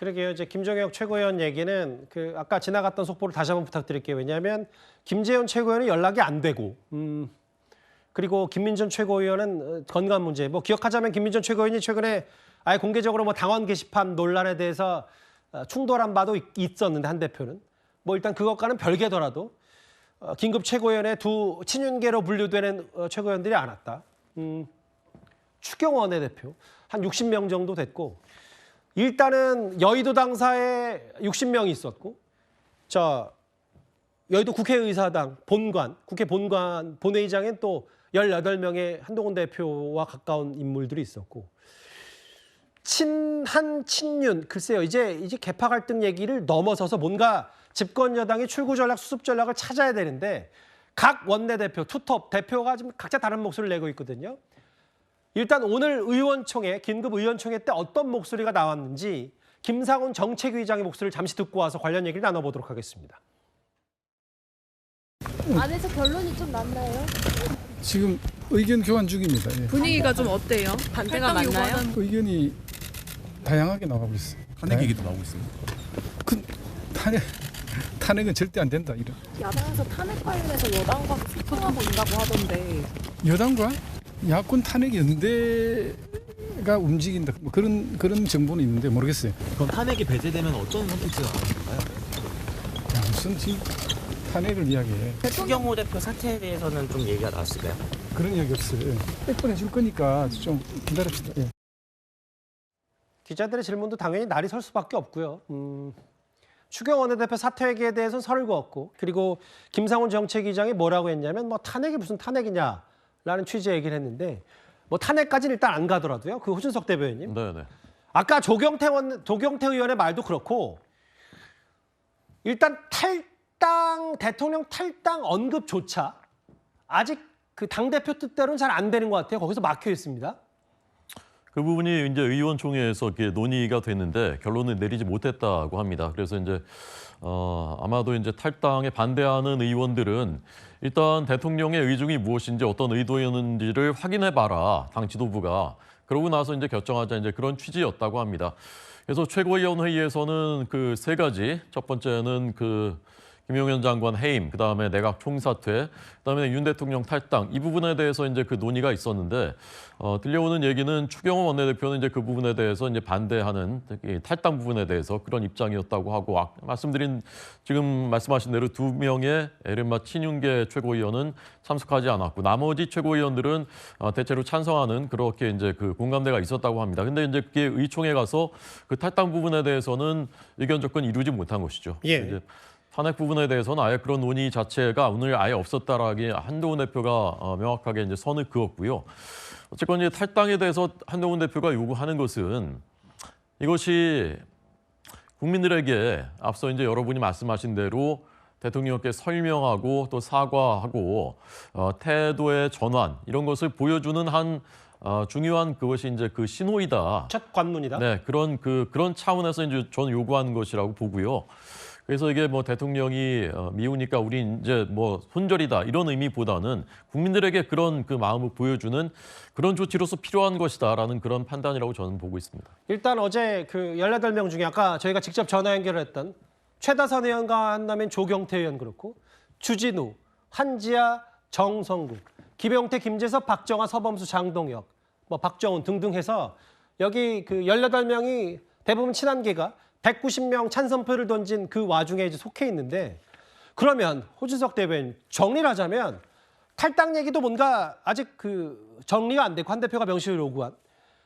그러게요. 이제 김종혁 최고위원 얘기는 그 아까 지나갔던 속보를 다시 한번 부탁드릴게요. 왜냐하면 김재현 최고위원이 연락이 안 되고, 그리고 김민전 최고위원은 건강 문제. 뭐 기억하자면 김민전 최고위원이 최근에 아예 공개적으로 뭐 당원 게시판 논란에 대해서 충돌한 바도 있었는데 한 대표는 뭐 일단 그것과는 별개더라도 긴급 최고위원회 두 친윤계로 분류되는 최고위원들이 안 왔다. 추경호 원내대표 한 60명 정도 됐고 일단은 여의도 당사에 60명이 있었고 여의도 국회의사당 본관, 국회 본관 본회의장엔 또 18명의 한동훈 대표와 가까운 인물들이 있었고 친한 친윤 글쎄요 이제 개파 갈등 얘기를 넘어서서 뭔가 집권 여당이 출구 전략 수습 전략을 찾아야 되는데 각 원내대표 투톱 대표가 지금 각자 다른 목소리를 내고 있거든요. 일단 오늘 의원총회 긴급 의원총회 때 어떤 목소리가 나왔는지 김상훈 정책위의장의 목소리를 잠시 듣고 와서 관련 얘기를 나눠보도록 하겠습니다. 안에서 결론이 좀 났나요? 지금 의견 교환 중입니다. 예. 분위기가 좀 어때요? 반대가 많나요? 의견이 다양하게 나가고 있어요. 탄핵 얘기도 나오고 있습니다. 그 탄핵은 절대 안 된다. 이런 야당에서 탄핵 관련해서 여당과 소통하고 있다고 하던데. 여당과 야권 탄핵 연대가 움직인다. 뭐 그런 정보는 있는데 모르겠어요. 그럼 탄핵이 배제되면 어떤 선택지가 나올까요? 무슨 지금 탄핵을 이야기해. 추경호 대표 사태에 대해서는 좀 얘기가 나왔을까요? 그런 이야기 없어요. 100번 해줄 거니까 좀 기다립시다. 예. 기자들의 질문도 당연히 날이 설 수밖에 없고요. 추경호 원내대표 사퇴 얘기에 대해서는 선을 그었고 그리고 김상훈 정책위장이 뭐라고 했냐면 뭐 탄핵이 무슨 탄핵이냐라는 취지의 얘기를 했는데 뭐 탄핵까지는 일단 안 가더라도요. 그 호준석 대변인님. 네네. 아까 조경태 의원의 말도 그렇고 일단 대통령 탈당 언급조차 아직 그 당대표 뜻대로는 잘 안 되는 것 같아요. 거기서 막혀 있습니다. 그 부분이 이제 의원총회에서 이렇게 논의가 됐는데 결론을 내리지 못했다고 합니다. 그래서 이제 아마도 이제 탈당에 반대하는 의원들은 일단 대통령의 의중이 무엇인지 어떤 의도였는지를 확인해봐라 당 지도부가 그러고 나서 이제 결정하자 이제 그런 취지였다고 합니다. 그래서 최고위원 회의에서는 그 세 가지 첫 번째는 그 김용현 장관 해임, 그다음에 내각 총사퇴, 그다음에 윤 대통령 탈당 이 부분에 대해서 이제 그 논의가 있었는데 들려오는 얘기는 추경호 원내대표는 이제 그 부분에 대해서 이제 반대하는 탈당 부분에 대해서 그런 입장이었다고 하고 지금 말씀하신 대로 2명의 이른바 친윤계 최고위원은 참석하지 않았고 나머지 최고위원들은 대체로 찬성하는 그렇게 이제 그 공감대가 있었다고 합니다. 근데 이제 그게 의총에 가서 그 탈당 부분에 대해서는 의견 접근 이루지 못한 것이죠. 예. 이제 탄핵 부분에 대해서는 아예 그런 논의 자체가 오늘 아예 없었다라기 한동훈 대표가 명확하게 이제 선을 그었고요. 어쨌건 이제 탈당에 대해서 한동훈 대표가 요구하는 것은 이것이 국민들에게 앞서 이제 여러분이 말씀하신 대로 대통령께 설명하고 또 사과하고 태도의 전환 이런 것을 보여주는 한 중요한 그것이 이제 그 신호이다. 첫 관문이다. 네, 그런 차원에서 이제 저는 요구하는 것이라고 보고요. 그래서 이게 뭐 대통령이 미우니까 우리 이제 뭐 손절이다 이런 의미보다는 국민들에게 그런 그 마음을 보여주는 그런 조치로서 필요한 것이다라는 그런 판단이라고 저는 보고 있습니다. 일단 어제 그 18명 중에 아까 저희가 직접 전화 연결했던 최다선 의원과 한다면 조경태 의원 그렇고 주진우, 한지아, 정성국, 김용태, 김재섭, 박정아, 서범수, 장동혁, 뭐 박정훈 등등 해서 여기 그 18명이 대부분 친한계가 190명 찬성표를 던진 그 와중에 이제 속해 있는데 그러면 호준석 대변인 정리를 하자면 탈당 얘기도 뭔가 아직 그 정리가 안 됐고 한 대표가 명시를 요구한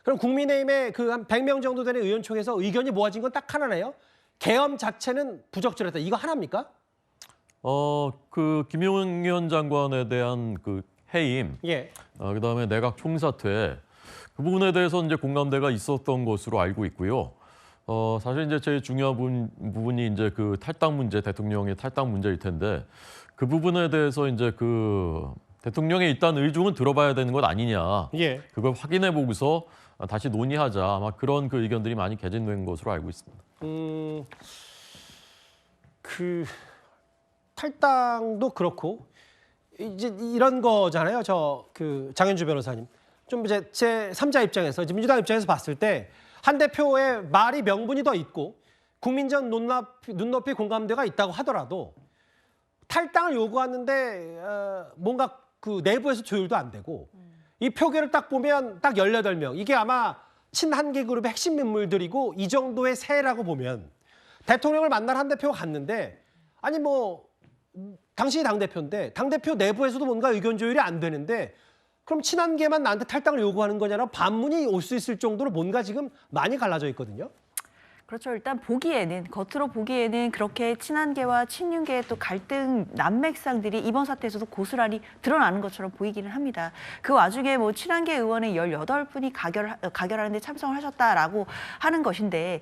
그럼 국민의힘의 그 한 100명 정도 되는 의원총회에서 의견이 모아진 건 딱 하나네요. 계엄 자체는 부적절했다. 이거 하나입니까? 그 김용현 장관에 대한 그 해임, 예. 그다음에 내각 총사퇴 그 부분에 대해서 이제 공감대가 있었던 것으로 알고 있고요. 사실 이제 제일 중요한 부분이 이제 그 탈당 문제, 대통령의 탈당 문제일 텐데 그 부분에 대해서 이제 그 대통령의 일단 의중은 들어봐야 되는 것 아니냐. 예. 그걸 확인해 보고서 다시 논의하자. 아마 그런 그 의견들이 많이 개진된 것으로 알고 있습니다. 그 탈당도 그렇고 이제 이런 거잖아요. 그 장현주 변호사님. 좀 이제 제 3자 입장에서 이제 민주당 입장에서 봤을 때 한 대표의 말이 명분이 더 있고 국민적 눈높이 공감대가 있다고 하더라도 탈당을 요구하는데 뭔가 그 내부에서 조율도 안 되고 이 표결을 딱 보면 딱 18명. 이게 아마 친한계 그룹의 핵심 인물들이고 이 정도의 세라고 보면 대통령을 만날 한 대표가 갔는데 아니 뭐 당신이 당대표인데 당대표 내부에서도 뭔가 의견 조율이 안 되는데 그럼 친한계만 나한테 탈당을 요구하는 거냐라고 반문이 올 수 있을 정도로 뭔가 지금 많이 갈라져 있거든요. 그렇죠. 일단 겉으로 보기에는 그렇게 친한계와 친윤계의 또 갈등 난맥상들이 이번 사태에서도 고스란히 드러나는 것처럼 보이기는 합니다. 그 와중에 뭐 친한계 의원의 18분이 가결하는 데 참석을 하셨다라고 하는 것인데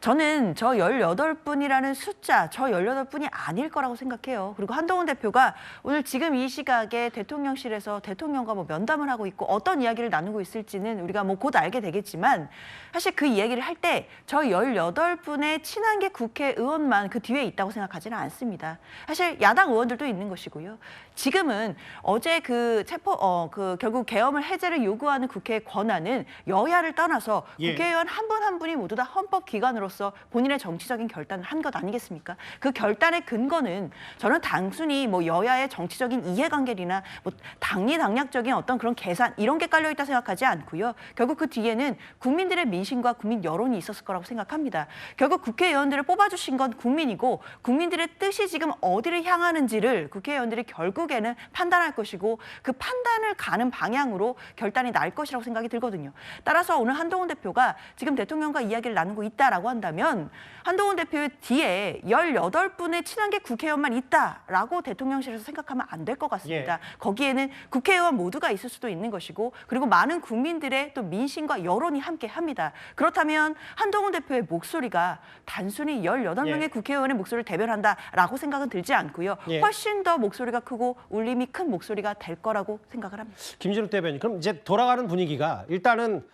저는 저 18분이라는 숫자, 저 18분이 아닐 거라고 생각해요. 그리고 한동훈 대표가 오늘 지금 이 시각에 대통령실에서 대통령과 뭐 면담을 하고 있고 어떤 이야기를 나누고 있을지는 우리가 뭐 곧 알게 되겠지만 사실 그 이야기를 할 때 저 18분의 친한계 국회의원만 그 뒤에 있다고 생각하지는 않습니다. 사실 야당 의원들도 있는 것이고요. 지금은 어제 결국 계엄을 해제를 요구하는 국회의 권한은 여야를 떠나서 국회의원 한 분 한 분이 모두 다 헌법기관으로서 본인의 정치적인 결단을 한 것 아니겠습니까? 그 결단의 근거는 저는 단순히 뭐 여야의 정치적인 이해관계나 뭐 당리당략적인 어떤 그런 계산 이런 게 깔려 있다 생각하지 않고요. 결국 그 뒤에는 국민들의 민심과 국민 여론이 있었을 거라고 생각합니다. 결국 국회의원들을 뽑아주신 건 국민이고 국민들의 뜻이 지금 어디를 향하는지를 국회의원들이 결국에는 판단할 것이고 그 판단을 가는 방향으로 결단이 날 것이라고 생각이 들거든요. 따라서 오늘 한동훈 대표가 지금 대통령과 이야기를 나누고 있다라고 한다면 한동훈 대표의 뒤에 18분의 친한계 국회의원만 있다라고 대통령실에서 생각하면 안 될 것 같습니다. 거기에는 국회의원 모두가 있을 수도 있는 것이고 그리고 많은 국민들의 또 민심과 여론이 함께 합니다. 그렇다면 한동훈 대표의 목소리가 단순히 18명의 국회의원의 목소리를 대변한다라고 생각은 들지 않고요. 훨씬 더 목소리가 크고 울림이 큰 목소리가 될 거라고 생각을 합니다. 김진욱 대변인, 그럼 이제 돌아가는 분위기가 일단은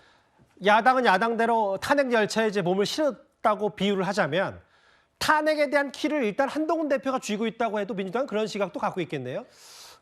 야당은 야당대로 탄핵 열차에 이제 몸을 실었다고 비유를 하자면 탄핵에 대한 키를 일단 한동훈 대표가 쥐고 있다고 해도 민주당은 그런 시각도 갖고 있겠네요.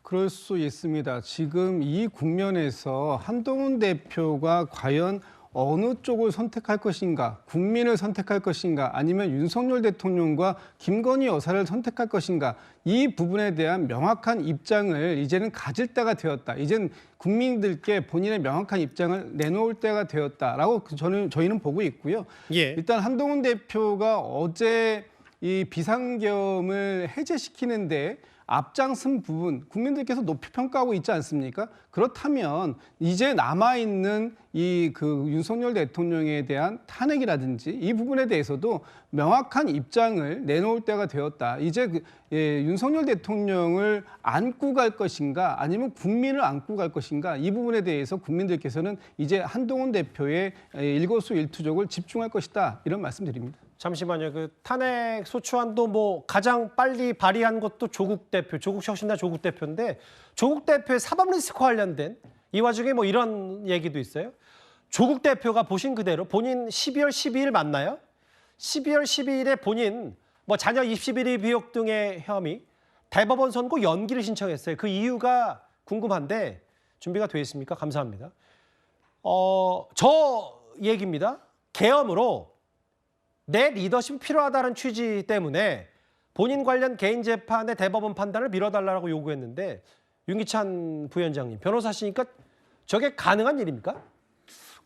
그럴 수 있습니다. 지금 이 국면에서 한동훈 대표가 과연 어느 쪽을 선택할 것인가, 국민을 선택할 것인가, 아니면 윤석열 대통령과 김건희 여사를 선택할 것인가, 이 부분에 대한 명확한 입장을 이제는 가질 때가 되었다. 이제는 국민들께 본인의 명확한 입장을 내놓을 때가 되었다라고 저희는 보고 있고요. 일단 한동훈 대표가 어제 이 비상계엄을 해제시키는데 앞장선 부분 국민들께서 높이 평가하고 있지 않습니까? 그렇다면 이제 남아있는 윤석열 대통령에 대한 탄핵이라든지 이 부분에 대해서도 명확한 입장을 내놓을 때가 되었다. 이제 윤석열 대통령을 안고 갈 것인가 아니면 국민을 안고 갈 것인가 이 부분에 대해서 국민들께서는 이제 한동훈 대표의 일거수일투족을 집중할 것이다. 이런 말씀드립니다. 잠시만요. 그 탄핵 소추안도 뭐 가장 빨리 발의한 것도 조국 혁신당 조국 대표인데 조국 대표의 사법 리스크 관련된 이 와중에 뭐 이런 얘기도 있어요. 조국 대표가 보신 그대로 본인 12월 12일 맞나요? 12월 12일에 본인 뭐 자녀 입시 비리 비혹 등의 혐의 대법원 선고 연기를 신청했어요. 그 이유가 궁금한데 준비가 되어 있습니까? 감사합니다. 저 얘기입니다. 계엄으로 내 리더십이 필요하다는 취지 때문에 본인 관련 개인 재판의 대법원 판단을 미뤄달라고 요구했는데 윤기찬 부위원장님 변호사시니까 저게 가능한 일입니까?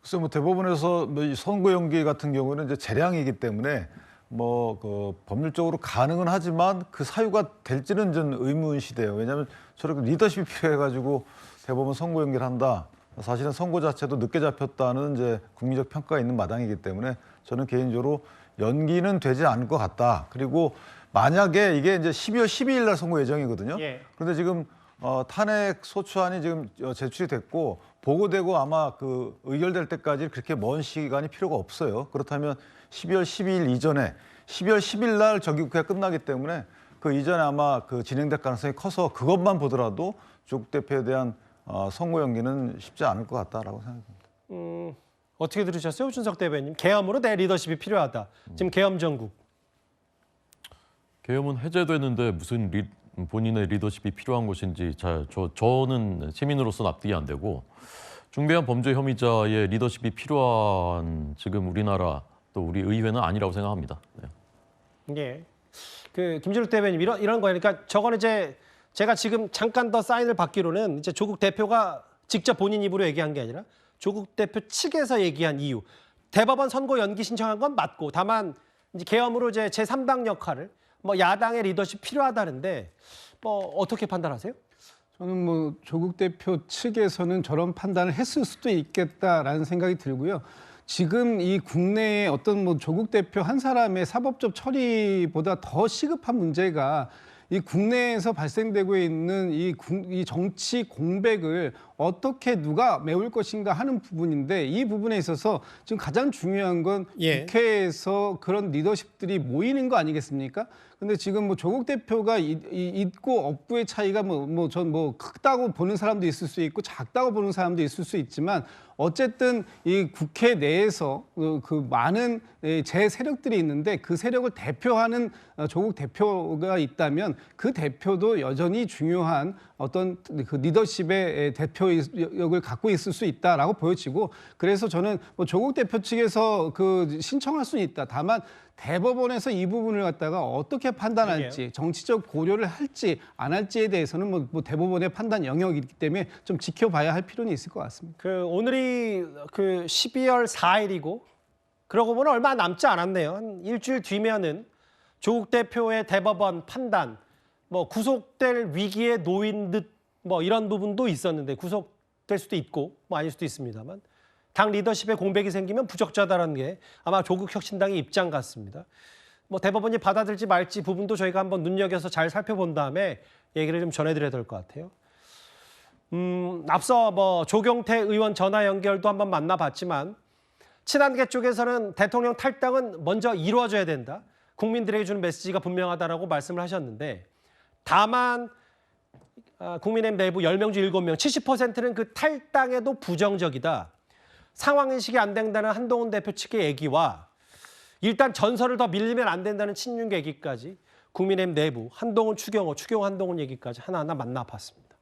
글쎄 뭐 대법원에서 이 선고 연기 같은 경우는 이제 재량이기 때문에 뭐 그 법률적으로 가능은 하지만 그 사유가 될지는 좀 의문시돼요. 왜냐하면 저렇게 리더십이 필요해가지고 대법원 선고 연기를 한다. 사실은 선고 자체도 늦게 잡혔다는 이제 국민적 평가가 있는 마당이기 때문에 저는 개인적으로 연기는 되지 않을 것 같다. 그리고 만약에 이게 이제 12월 12일 날 선고 예정이거든요. 그런데 지금 탄핵 소추안이 지금 제출이 됐고 보고되고 아마 그 의결될 때까지 그렇게 먼 시간이 필요가 없어요. 그렇다면 12월 12일 이전에 12월 10일 날 정기국회가 끝나기 때문에 그 이전에 아마 그 진행될 가능성이 커서 그것만 보더라도 조국 대표에 대한 선고 연기는 쉽지 않을 것 같다라고 생각합니다. 어떻게 들으셨어요, 오준석 대변인? 계엄으로 내 리더십이 필요하다. 지금 계엄 정국. 계엄은 해제됐는데 무슨 본인의 리더십이 필요한 것인지 저는 시민으로서 납득이 안 되고 중대한 범죄 혐의자의 리더십이 필요한 지금 우리나라 또 우리 의회는 아니라고 생각합니다. 네. 예. 그 김진욱 대변인 이런 거예요. 그러니까 저거는 이제 제가 지금 잠깐 더 사인을 받기로는 이제 조국 대표가 직접 본인 입으로 얘기한 게 아니라 조국 대표 측에서 얘기한 이유. 대법원 선고 연기 신청한 건 맞고 다만 이제 계엄으로 이제 제3당 역할을 뭐 야당의 리더십 필요하다는데 뭐 어떻게 판단하세요? 저는 뭐 조국 대표 측에서는 저런 판단을 했을 수도 있겠다라는 생각이 들고요. 지금 이 국내에 어떤 뭐 조국 대표 한 사람의 사법적 처리보다 더 시급한 문제가 이 국내에서 발생되고 있는 이 정치 공백을 어떻게 누가 메울 것인가 하는 부분인데 이 부분에 있어서 지금 가장 중요한 건 예. 국회에서 그런 리더십들이 모이는 거 아니겠습니까? 근데 지금 뭐 조국 대표가 있고 없고의 차이가 전 크다고 보는 사람도 있을 수 있고 작다고 보는 사람도 있을 수 있지만 어쨌든 이 국회 내에서 그 많은 제 세력들이 있는데 그 세력을 대표하는 조국 대표가 있다면 그 대표도 여전히 중요한 어떤 그 리더십의 대표력을 갖고 있을 수 있다라고 보여지고 그래서 저는 뭐 조국 대표 측에서 그 신청할 수는 있다. 다만 대법원에서 이 부분을 갖다가 어떻게 판단할지 정치적 고려를 할지 안 할지에 대해서는 뭐 대법원의 판단 영역이기 때문에 좀 지켜봐야 할 필요는 있을 것 같습니다. 그 오늘이 그 12월 4일이고 그러고 보면 얼마 남지 않았네요. 한 일주일 뒤면은 조국 대표의 대법원 판단, 뭐 구속될 위기에 놓인 듯 뭐 이런 부분도 있었는데 구속될 수도 있고 뭐 아닐 수도 있습니다만 당 리더십에 공백이 생기면 부적절하다는 게 아마 조국 혁신당의 입장 같습니다. 뭐 대법원이 받아들지 말지 부분도 저희가 한번 눈여겨서 잘 살펴본 다음에 얘기를 좀 전해드려야 될 것 같아요. 앞서 뭐 조경태 의원 전화 연결도 한번 만나봤지만 친한계 쪽에서는 대통령 탈당은 먼저 이루어져야 된다. 국민들에게 주는 메시지가 분명하다라고 말씀을 하셨는데 다만 국민의힘 내부 10명 중 7명, 70%는 그 탈당에도 부정적이다. 상황인식이 안 된다는 한동훈 대표 측의 얘기와 일단 전설을 더 밀리면 안 된다는 친윤 얘기까지 국민의힘 내부 한동훈 추경호, 추경호 한동훈 얘기까지 하나하나 만나봤습니다.